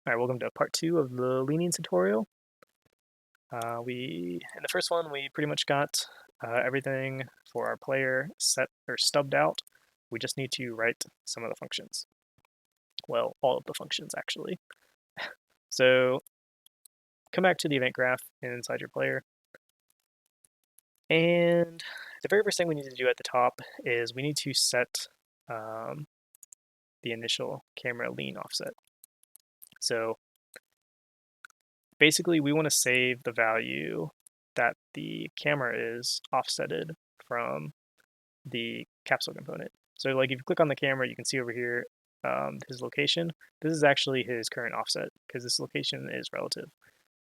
All right, welcome to part 2 of the leaning tutorial. In the first one, we pretty much got everything for our player set or stubbed out. We just need to write some of the functions. Well, all of the functions, actually. So come back to the event graph inside your player. And the very first thing we need to do at the top is we need to set the initial camera lean offset. So basically, we want to save the value that the camera is offsetted from the capsule component. So like if you click on the camera, you can see over here his location. This is actually his current offset because this location is relative.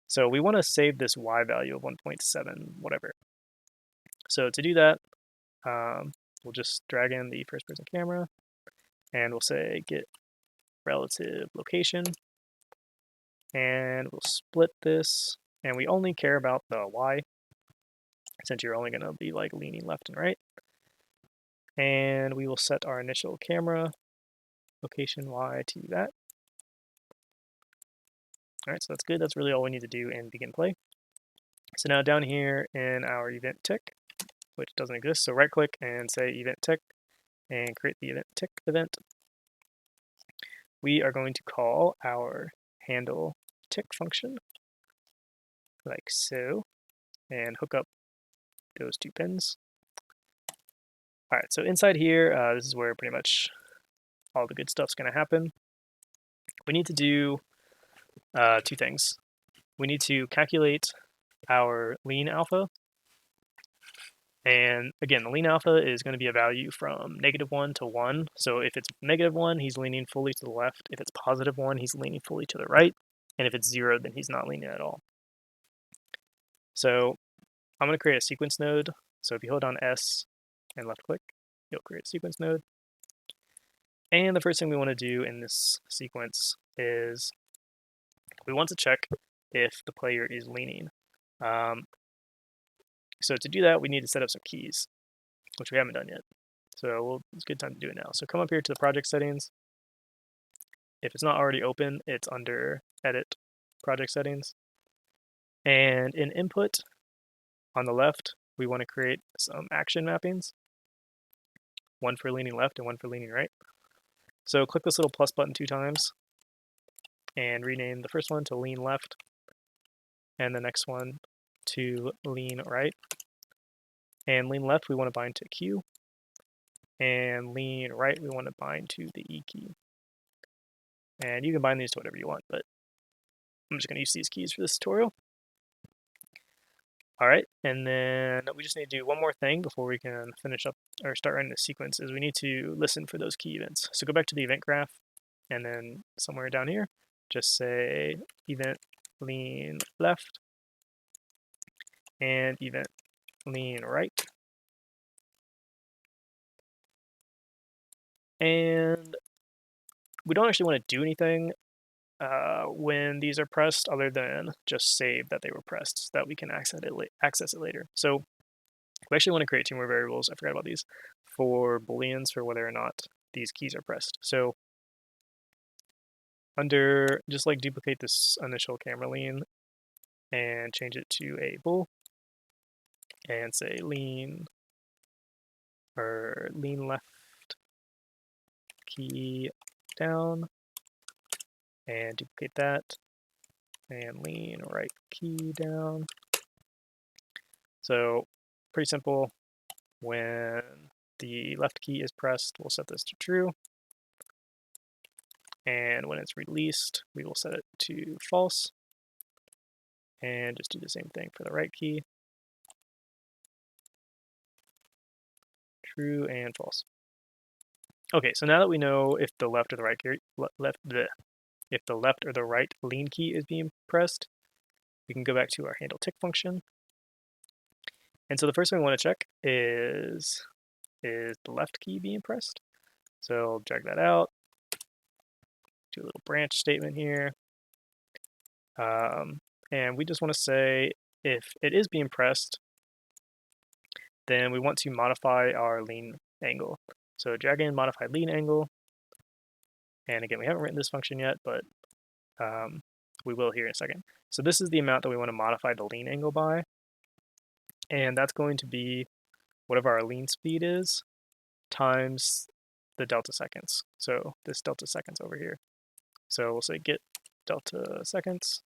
So we want to save this Y value of 1.7 whatever. So to do that, we'll just drag in the first person camera and we'll say get relative location, and we'll split this, and we only care about the Y since you're only going to be like leaning left and right. And we will set our initial camera location Y to that. All right, so that's good. That's really all we need to do in begin play. So now down here in our event tick, which doesn't exist, so right click and say event tick and create the event tick event. We are going to call our handle tick function like so and hook up those two pins. All right, so inside here, this is where pretty much all the good stuff's going to happen. We need to do two things. We need to calculate our lean alpha. And again, the lean alpha is going to be a value from -1 to 1. So if it's -1, he's leaning fully to the left. If it's +1, he's leaning fully to the right. And if it's 0, then he's not leaning at all. So I'm going to create a sequence node. So if you hold down S and left click, you'll create a sequence node. And the first thing we want to do in this sequence is we want to check if the player is leaning. So to do that, we need to set up some keys, which we haven't done yet. So it's a good time to do it now. So come up here to the project settings. If it's not already open, it's under Edit, Project Settings. And in Input, on the left, we want to create some action mappings, one for leaning left and one for leaning right. So click this little plus button 2 times and rename the first one to lean left and the next one to lean right. And lean left, we want to bind to Q. And lean right, we want to bind to the E key. And you can bind these to whatever you want, but I'm just going to use these keys for this tutorial. All right, and then we just need to do one more thing before we can finish up or start writing the sequence, is we need to listen for those key events. So go back to the event graph, and then somewhere down here, just say event lean left and event lean right. And we don't actually want to do anything when these are pressed other than just save that they were pressed so that we can access it later. So we actually want to create 2 more variables, I forgot about these, for booleans for whether or not these keys are pressed. So under, just like duplicate this initial camera lean and change it to a bool and say lean or lean left key down and duplicate that and lean right key down. So pretty simple. When the left key is pressed, we'll set this to true. And when it's released, we will set it to false. And just do the same thing for the right key. True and false. Okay, so now that we know if the left or the right key, if the left or the right lean key is being pressed, we can go back to our handle tick function. And so the first thing we want to check is the left key being pressed? So I'll drag that out, do a little branch statement here. And we just want to say if it is being pressed, then we want to modify our lean angle. So drag in modify lean angle. And again, we haven't written this function yet, but We will here in a second. So this is the amount that we want to modify the lean angle by, and that's going to be whatever our lean speed is times the delta seconds. So this delta seconds over here. So we'll say get delta seconds,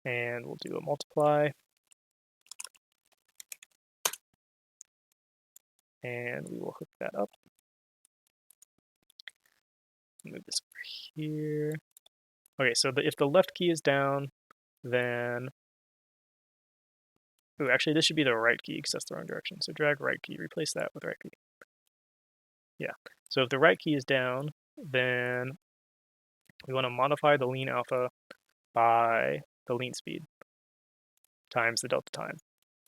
and we'll do a multiply, and we will hook that up. Move this over here. Okay, so if the left key is down, then actually this should be the right key because that's the wrong direction. So drag right key, replace that with right key. Yeah, so if the right key is down, then we want to modify the lean alpha by the lean speed times the delta time.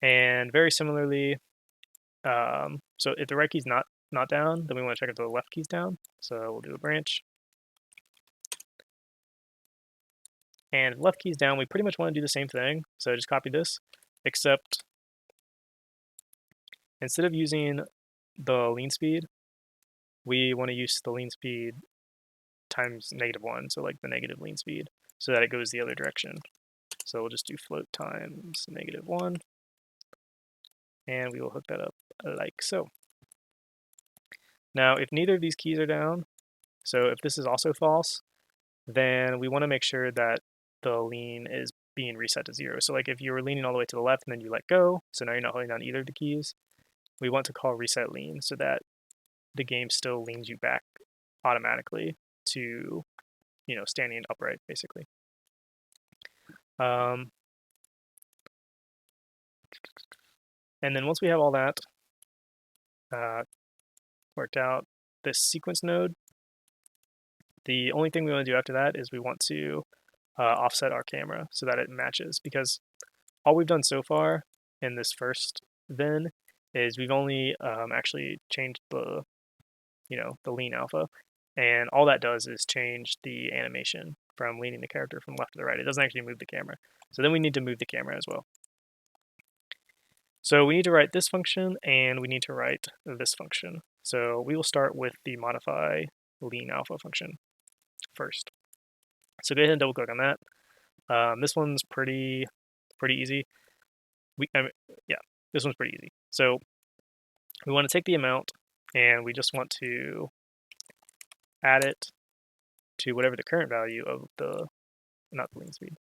And very similarly, so if the right key's not down, then we want to check if the left key's down. So we'll do a branch. And if left key's down, we pretty much want to do the same thing. So just copy this, except instead of using the lean speed, we want to use the lean speed times -1, so like the negative lean speed, so that it goes the other direction. So we'll just do float times -1, and we will hook that up like so. Now, if neither of these keys are down, so if this is also false, then we want to make sure that the lean is being reset to 0. So like if you were leaning all the way to the left and then you let go, so now you're not holding down either of the keys, we want to call reset lean so that the game still leans you back automatically to, standing upright, basically. And then once we have all that worked out, this sequence node, the only thing we want to do after that is we want to offset our camera so that it matches, because all we've done so far in this first VIN is we've only actually changed the lean alpha, and all that does is change the animation from leaning the character from left to the right. It doesn't actually move the camera. So then we need to move the camera as well. So we need to write this function, and we need to write this function. So we will start with the modify lean alpha function first. So go ahead and double click on that. This one's pretty easy. This one's pretty easy. So we want to take the amount, and we just want to add it to whatever the current value of not the lean speed,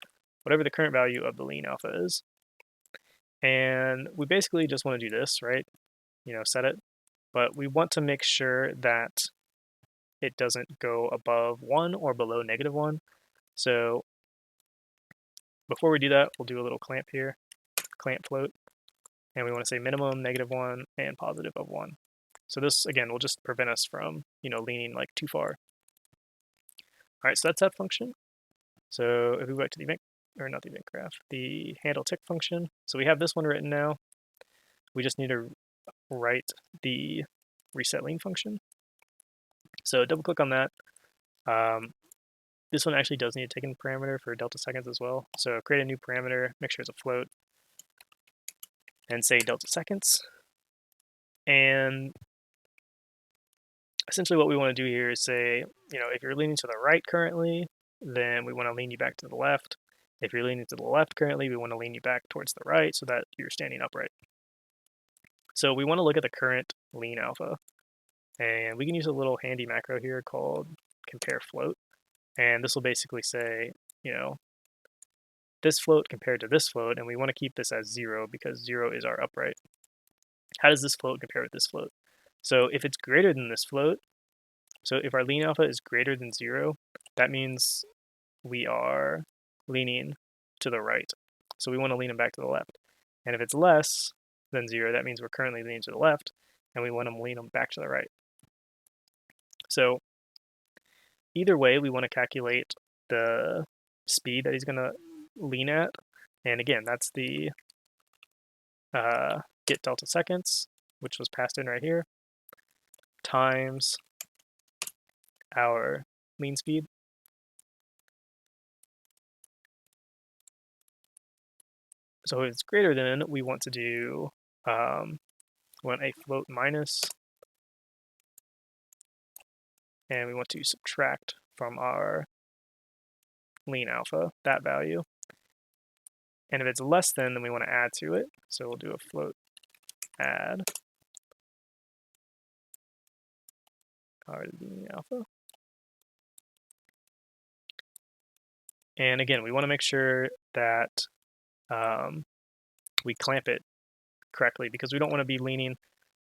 whatever the current value of the lean alpha is. And we basically just want to do this, right? Set it. But we want to make sure that it doesn't go above 1 or below -1. So before we do that, we'll do a little clamp here, clamp float. And we want to say minimum -1 and positive of 1. So this, again, will just prevent us from, leaning like too far. All right, so that's that function. So if we go back to the event, or not the event graph, the handle tick function. So we have this one written now. We just need to write the reset lean function. So double click on that. This one actually does need a taken parameter for delta seconds as well. So create a new parameter, make sure it's a float, and say delta seconds. And essentially what we want to do here is say, if you're leaning to the right currently, then we want to lean you back to the left. If you're leaning to the left currently, we want to lean you back towards the right so that you're standing upright. So we want to look at the current lean alpha. And we can use a little handy macro here called compare float. And this will basically say, this float compared to this float, and we want to keep this as 0 because 0 is our upright. How does this float compare with this float? So if it's greater than this float, so if our lean alpha is greater than 0, that means we are leaning to the right. So we want to lean them back to the left. And if it's less than 0, that means we're currently leaning to the left, and we want to lean them back to the right. So either way, we want to calculate the speed that he's going to lean at. And again, that's the get delta seconds, which was passed in right here, times our lean speed. So if it's greater than, we want to do, we want a float minus, and we want to subtract from our lean alpha, that value. And if it's less than, then we want to add to it. So we'll do a float add our lean alpha. And again, we want to make sure that we clamp it correctly, because we don't want to be leaning,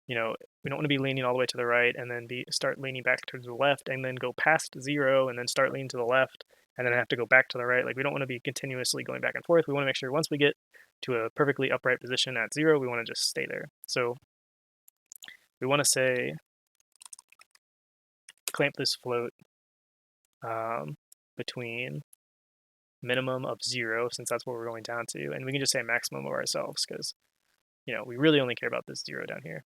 we don't want to be leaning all the way to the right and then start leaning back to the left and then go past 0 and then start leaning to the left and then have to go back to the right. Like, we don't want to be continuously going back and forth. We want to make sure once we get to a perfectly upright position at 0, we want to just stay there. So we want to say clamp this float between minimum of 0, since that's what we're going down to, and we can just say maximum of ourselves, because we really only care about this 0 down here.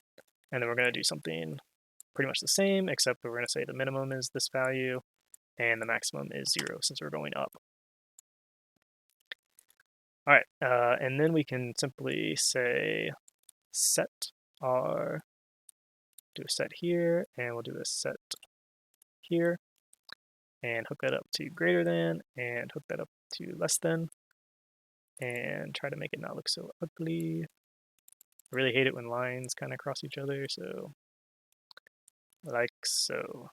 And then we're going to do something pretty much the same, except we're going to say the minimum is this value and the maximum is 0, since we're going up. All right, and then we can simply say set our, do a set here, and we'll do a set here, and hook that up to greater than, and hook that up to less than, and try to make it not look so ugly. I really hate it when lines kind of cross each other, so like so.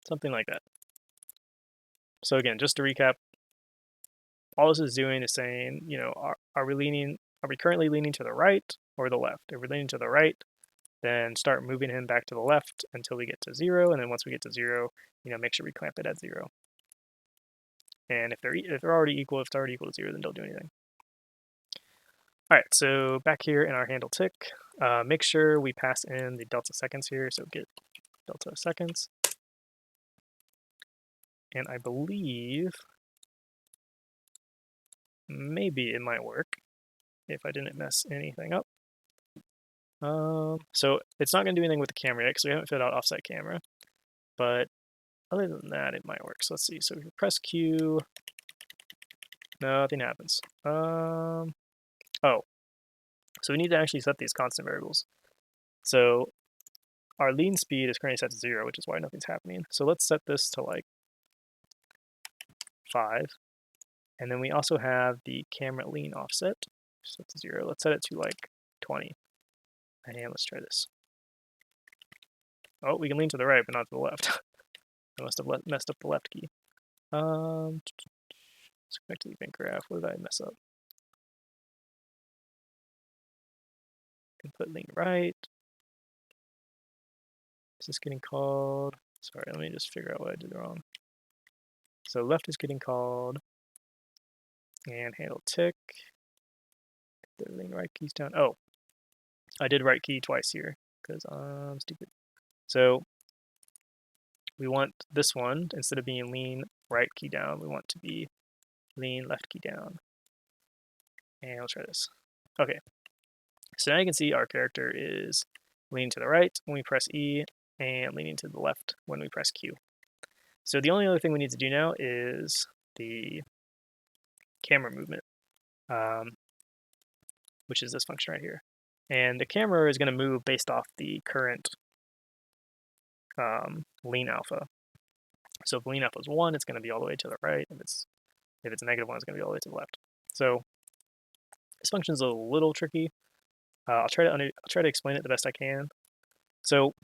Something like that. So again, just to recap, all this is doing is saying, are we currently leaning to the right or the left? If we're leaning to the right, then start moving him back to the left until we get to 0, and then once we get to 0, make sure we clamp it at 0. And if they're already equal, if it's already equal to 0, then don't do anything. All right, so back here in our handle tick, make sure we pass in the delta seconds here, so get delta seconds. And I believe maybe it might work if I didn't mess anything up. So it's not going to do anything with the camera yet, because we haven't filled out offset camera. But other than that, it might work. So let's see. So if we press Q, nothing happens. Oh, so we need to actually set these constant variables. So our lean speed is currently set to 0, which is why nothing's happening. So let's set this to like 5. And then we also have the camera lean offset, set to 0. Let's set it to like 20. And let's try this. Oh, we can lean to the right, but not to the left. I must have messed up the left key. Let's go back to the event graph. What did I mess up? Can put lean right. Is this getting called? Sorry, let me just figure out what I did wrong. So left is getting called, and handle tick. The lean right keys down. Oh, I did right key twice here because I'm stupid. So we want this one, instead of being lean right key down, we want to be lean left key down. And I'll try this. Okay. So now you can see our character is leaning to the right when we press E and leaning to the left when we press Q. So the only other thing we need to do now is the camera movement, which is this function right here. And the camera is going to move based off the current lean alpha. So if lean alpha is 1, it's going to be all the way to the right. If it's -1, it's going to be all the way to the left. So this function is a little tricky. I'll try to explain it the best I can. So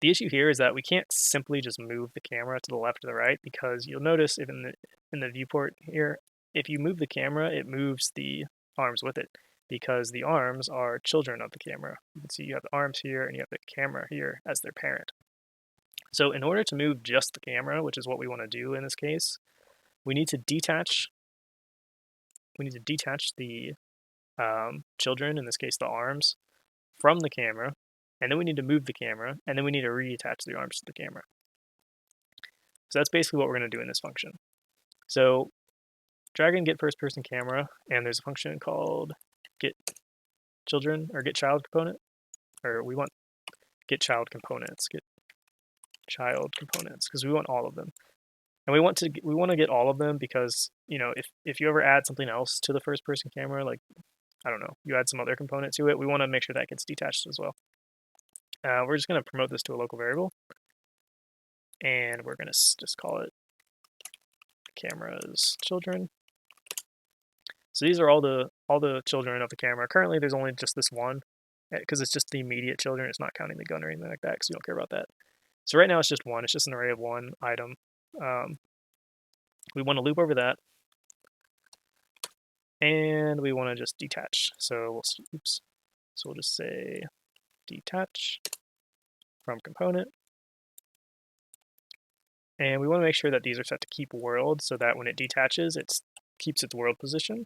the issue here is that we can't simply just move the camera to the left or the right, because you'll notice if in the viewport here, if you move the camera, it moves the arms with it, because the arms are children of the camera. You can see you have the arms here and you have the camera here as their parent. So in order to move just the camera, which is what we want to do in this case, we need to detach the children, in this case the arms, from the camera, and then we need to move the camera, and then we need to reattach the arms to the camera. So that's basically what we're going to do in this function. So drag and get first person camera, and there's a function called get children, or get child component, or we want get child components, because we want all of them. And we want to get all of them because, if you ever add something else to the first person camera, like, I don't know, you add some other component to it, we want to make sure that gets detached as well. We're just going to promote this to a local variable, and we're going to just call it camera's children. So these are all the children of the camera. Currently, there's only just this one, because it's just the immediate children. It's not counting the gun or anything like that, because we don't care about that. So right now it's just one. It's just an array of one item. We want to loop over that, and we want to just detach. So we'll just say detach from component. And we want to make sure that these are set to keep world, so that when it detaches, it keeps its world position.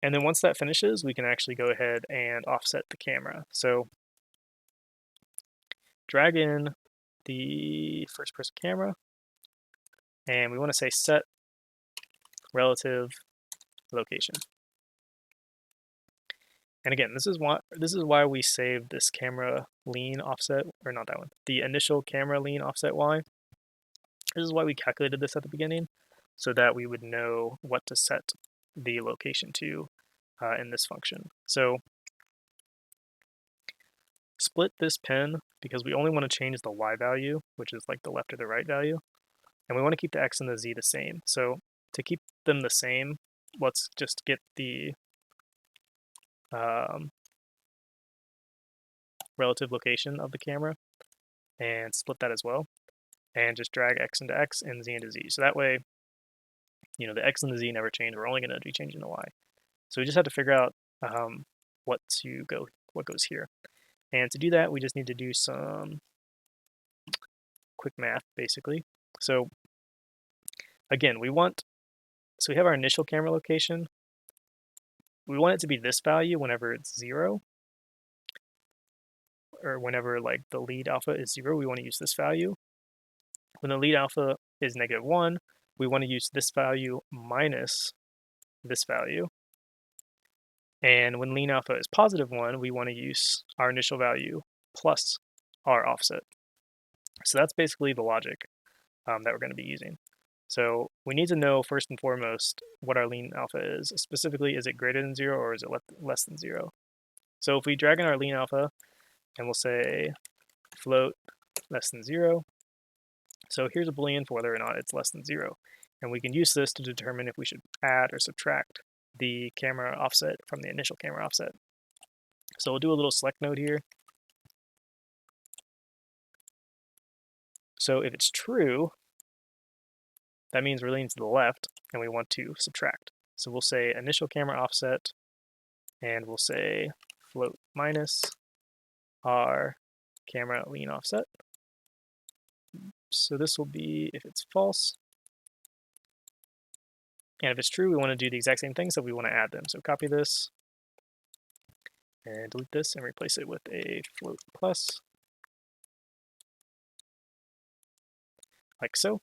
And then once that finishes, we can actually go ahead and offset the camera. So drag in the first person camera, and we want to say set relative location. And again, this is why we saved this camera lean offset, or not that one, the initial camera lean offset Y. This is why we calculated this at the beginning, so that we would know what to set the location to in this function. So split this pin, because we only want to change the Y value, which is like the left or the right value, and we want to keep the X and the Z the same. So to keep them the same, let's just get the relative location of the camera and split that as well, and just drag X into X and Z into Z. So that way, the X and the Z never change. We're only going to be changing the Y. So we just have to figure out what goes here. And to do that, we just need to do some quick math, basically. So again, we have our initial camera location. We want it to be this value whenever it's 0, or whenever like the lead alpha is 0, we want to use this value. When the lead alpha is -1, we want to use this value minus this value. And when lean alpha is +1, we want to use our initial value plus our offset. So that's basically the logic that we're going to be using. So we need to know first and foremost what our lean alpha is. Specifically, is it greater than 0 or is it less than 0? So if we drag in our lean alpha, and we'll say float less than 0. So here's a boolean for whether or not it's less than 0. And we can use this to determine if we should add or subtract the camera offset from the initial camera offset. So we'll do a little select node here. So if it's true, that means we're leaning to the left and we want to subtract. So we'll say initial camera offset, and we'll say float minus our camera lean offset. So this will be if it's false. And if it's true, we want to do the exact same thing, so we want to add them. So copy this and delete this and replace it with a float plus, like so.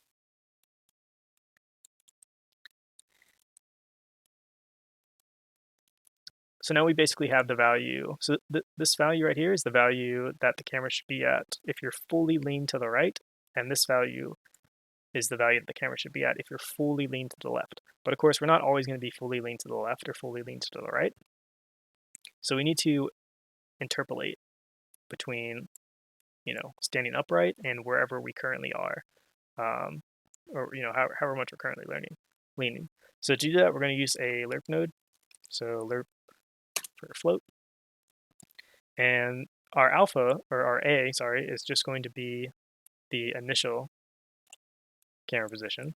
So now we basically have the value. So this value right here is the value that the camera should be at if you're fully leaned to the right, and this value is the value that the camera should be at if you're fully leaned to the left. But of course, we're not always going to be fully leaned to the left or fully leaned to the right. So we need to interpolate between, standing upright and wherever we currently are, or however much we're currently leaning. So to do that, we're going to use a lerp node. So lerp for float, and our alpha, or our A, sorry, is just going to be the initial camera position,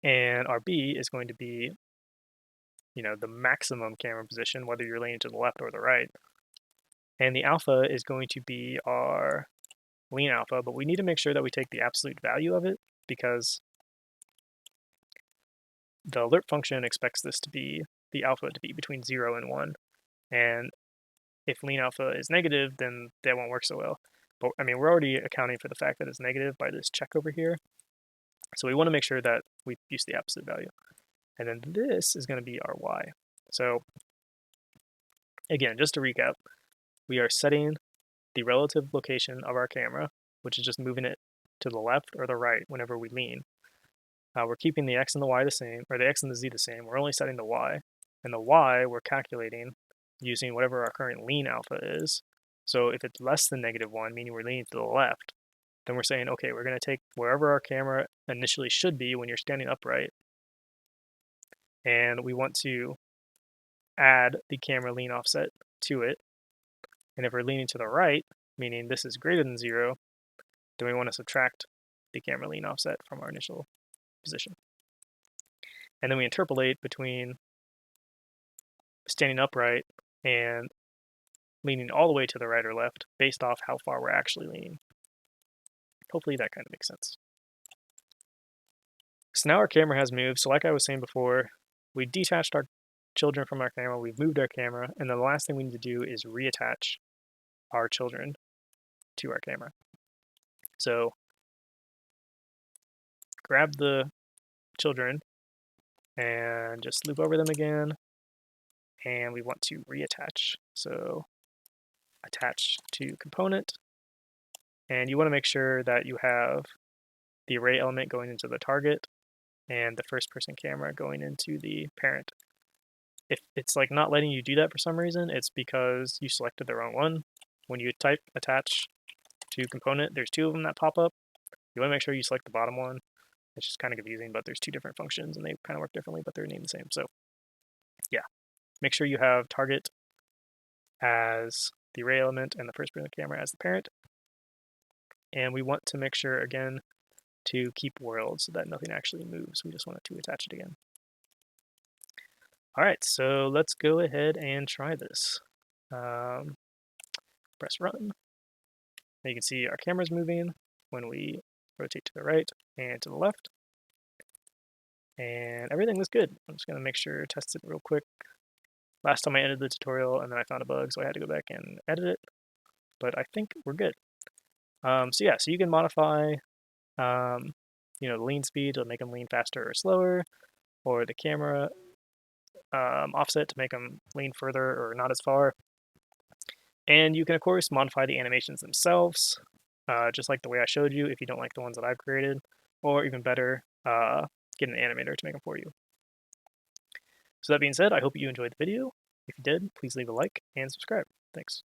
and our B is going to be the maximum camera position, whether you're leaning to the left or the right, and the alpha is going to be our lean alpha, but we need to make sure that we take the absolute value of it, because the lerp function expects the alpha to be between 0 and 1, and if lean alpha is negative, then that won't work so well. But I mean, we're already accounting for the fact that it's negative by this check over here, so we want to make sure that we use the absolute value. And then this is going to be our Y. So again, just to recap, we are setting the relative location of our camera, which is just moving it to the left or the right whenever we lean. We're keeping the X and the Y the same, or the X and the Z the same. We're only setting the Y. And the Y we're calculating using whatever our current lean alpha is. So if it's less than -1, meaning we're leaning to the left, then we're saying, okay, we're going to take wherever our camera initially should be when you're standing upright, and we want to add the camera lean offset to it. And if we're leaning to the right, meaning this is greater than 0, then we want to subtract the camera lean offset from our initial position. And then we interpolate between standing upright and leaning all the way to the right or left based off how far we're actually leaning. Hopefully that kind of makes sense. So now our camera has moved. So like I was saying before, we detached our children from our camera, we've moved our camera, and then the last thing we need to do is reattach our children to our camera. So grab the children and just loop over them again, and we want to reattach. So attach to component, and you want to make sure that you have the array element going into the target and the first person camera going into the parent. If it's like not letting you do that for some reason, it's because you selected the wrong one. When you type attach to component, there's 2 of them that pop up. You want to make sure you select the bottom one. It's just kind of confusing, but there's 2 different functions and they kind of work differently, but they're named the same. So yeah, make sure you have target as the array element and the first person camera as the parent. And we want to make sure, again, to keep world so that nothing actually moves. We just want to attach it again. All right, so let's go ahead and try this. Press run. Now you can see our camera's moving when we rotate to the right and to the left. And everything looks good. I'm just going to make sure, test it real quick. Last time I edited the tutorial and then I found a bug, so I had to go back and edit it. But I think we're good. So yeah, so you can modify the lean speed to make them lean faster or slower, or the camera offset to make them lean further or not as far. And you can, of course, modify the animations themselves, just like the way I showed you if you don't like the ones that I've created, or even better, get an animator to make them for you. So that being said, I hope you enjoyed the video. If you did, please leave a like and subscribe. Thanks.